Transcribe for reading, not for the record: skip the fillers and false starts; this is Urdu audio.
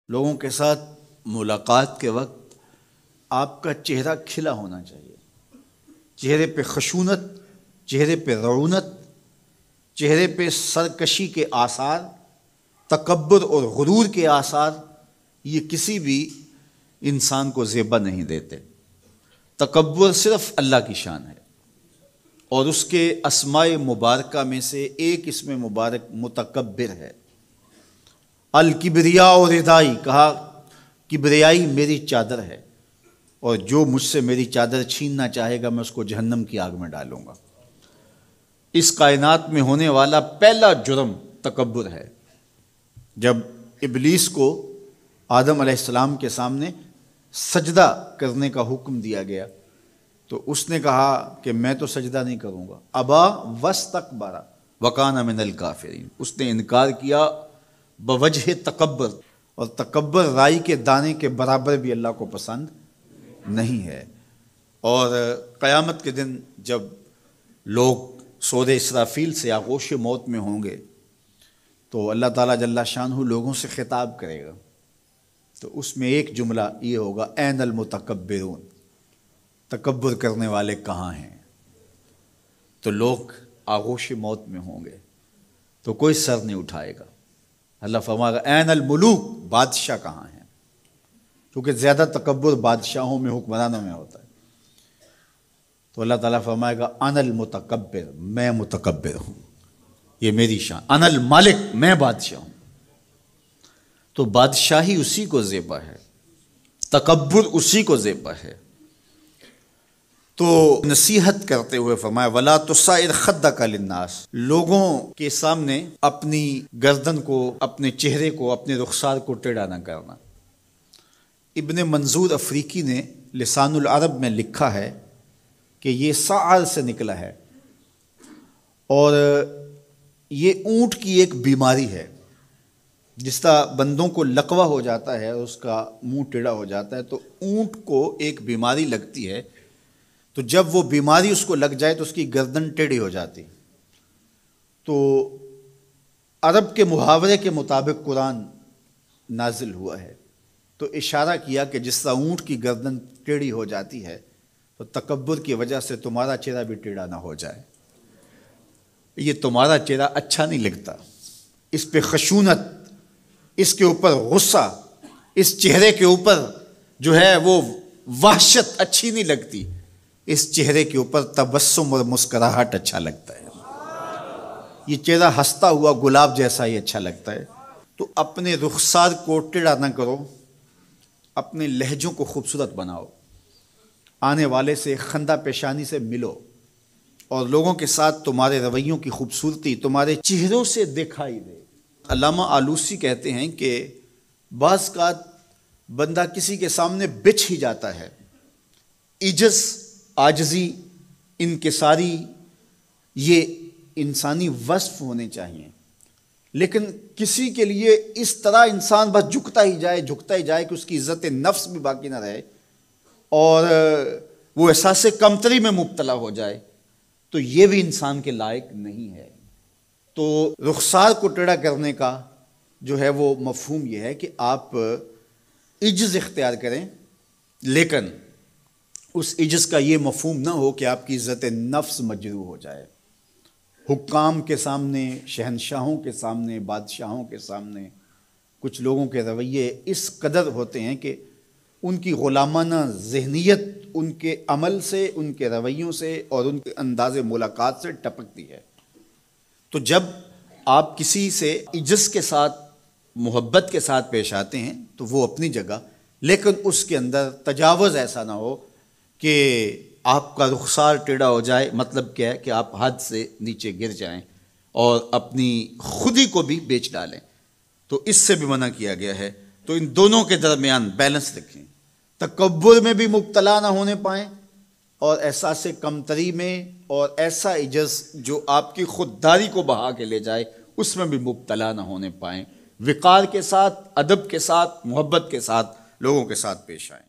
لوگوں کے ساتھ ملاقات کے وقت آپ کا چہرہ کھلا ہونا چاہیے، چہرے پہ خشونت، چہرے پہ رعونت، چہرے پہ سرکشی کے آثار، تکبر اور غرور کے آثار یہ کسی بھی انسان کو زیبا نہیں دیتے۔ تکبر صرف اللہ کی شان ہے، اور اس کے اسماء مبارکہ میں سے ایک اسم مبارک متکبر ہے۔ الکبریاء ردائی، کہا کبریائی میری چادر ہے، اور جو مجھ سے میری چادر چھیننا چاہے گا میں اس کو جہنم کی آگ میں ڈالوں گا۔ اس کائنات میں ہونے والا پہلا جرم تکبر ہے۔ جب ابلیس کو آدم علیہ السلام کے سامنے سجدہ کرنے کا حکم دیا گیا تو اس نے کہا کہ میں تو سجدہ نہیں کروں گا۔ ابا واستکبر وکان من الکافرین، اس نے انکار کیا بوجہ تکبر، اور تکبر رائی کے دانے کے برابر بھی اللہ کو پسند نہیں ہے۔ اور قیامت کے دن جب لوگ سور اسرافیل سے آغوش موت میں ہوں گے تو اللہ تعالیٰ جل شانہ لوگوں سے خطاب کرے گا، تو اس میں ایک جملہ یہ ہوگا، این المتکبرون، تکبر کرنے والے کہاں ہیں؟ تو لوگ آغوش موت میں ہوں گے تو کوئی سر نہیں اٹھائے گا۔ اللہ فرمائے گا این الملوک، بادشاہ کہاں ہیں؟ کیونکہ زیادہ تکبر بادشاہوں میں، حکمرانوں میں ہوتا ہے۔ تو اللہ تعالیٰ فرمائے گا انا المتکبر، میں متکبر ہوں، یہ میری شان، انا المالک، میں بادشاہ ہوں۔ تو بادشاہی اسی کو زیبا ہے، تکبر اسی کو زیبا ہے۔ تو نصیحت کرتے ہوئے فرمایا وَلَا تُصَعِّرْ خَدَّكَ لِلنَّاسِ، لوگوں کے سامنے اپنی گردن کو، اپنے چہرے کو، اپنے رخسار کو ٹیڑھا نہ کرنا۔ ابن منظور افریقی نے لسان العرب میں لکھا ہے کہ یہ سعر سے نکلا ہے، اور یہ اونٹ کی ایک بیماری ہے۔ جس طرح بندوں کو لقوہ ہو جاتا ہے، اس کا منہ ٹیڑھا ہو جاتا ہے، تو اونٹ کو ایک بیماری لگتی ہے، تو جب وہ بیماری اس کو لگ جائے تو اس کی گردن ٹیڑھی ہو جاتی۔ تو عرب کے محاورے کے مطابق قرآن نازل ہوا ہے، تو اشارہ کیا کہ جس طرح اونٹ کی گردن ٹیڑھی ہو جاتی ہے تو تکبر کی وجہ سے تمہارا چہرہ بھی ٹیڑھا نہ ہو جائے۔ یہ تمہارا چہرہ اچھا نہیں لگتا، اس پہ خشونت، اس کے اوپر غصہ، اس چہرے کے اوپر جو ہے وہ وحشت اچھی نہیں لگتی، اس چہرے کے اوپر تبسم اور مسکراہٹ اچھا لگتا ہے۔ یہ چہرہ ہنستا ہوا گلاب جیسا ہی اچھا لگتا ہے۔ تو اپنے رخسار کو ٹیڑھا نہ کرو، اپنے لہجوں کو خوبصورت بناؤ، آنے والے سے خندہ پیشانی سے ملو، اور لوگوں کے ساتھ تمہارے رویوں کی خوبصورتی تمہارے چہروں سے دکھائی دے۔ علامہ آلوسی کہتے ہیں کہ بعض کا بندہ کسی کے سامنے بچھ ہی جاتا ہے، عجز، عاجزی، انکساری، یہ انسانی وصف ہونے چاہیے، لیکن کسی کے لیے اس طرح انسان بس جھکتا ہی جائے کہ اس کی عزت نفس بھی باقی نہ رہے اور وہ احساس کمتری میں مبتلا ہو جائے، تو یہ بھی انسان کے لائق نہیں ہے۔ تو رخسار کو ٹیڑھا کرنے کا جو ہے وہ مفہوم یہ ہے کہ آپ عجز اختیار کریں، لیکن اس عجز کا یہ مفہوم نہ ہو کہ آپ کی عزت نفس مجروح ہو جائے۔ حکام کے سامنے، شہنشاہوں کے سامنے، بادشاہوں کے سامنے کچھ لوگوں کے رویے اس قدر ہوتے ہیں کہ ان کی غلامانہ ذہنیت ان کے عمل سے، ان کے رویوں سے اور ان کے انداز ملاقات سے ٹپکتی ہے۔ تو جب آپ کسی سے عجز کے ساتھ، محبت کے ساتھ پیش آتے ہیں تو وہ اپنی جگہ، لیکن اس کے اندر تجاوز ایسا نہ ہو کہ آپ کا رخسار ٹیڑھا ہو جائے۔ مطلب کیا ہے کہ آپ حد سے نیچے گر جائیں اور اپنی خودی کو بھی بیچ ڈالیں، تو اس سے بھی منع کیا گیا ہے۔ تو ان دونوں کے درمیان بیلنس رکھیں، تکبر میں بھی مبتلا نہ ہونے پائیں اور احساس کمتری میں، اور ایسا عجز جو آپ کی خودداری کو بہا کے لے جائے اس میں بھی مبتلا نہ ہونے پائیں۔ وقار کے ساتھ، ادب کے ساتھ، محبت کے ساتھ لوگوں کے ساتھ پیش آئیں۔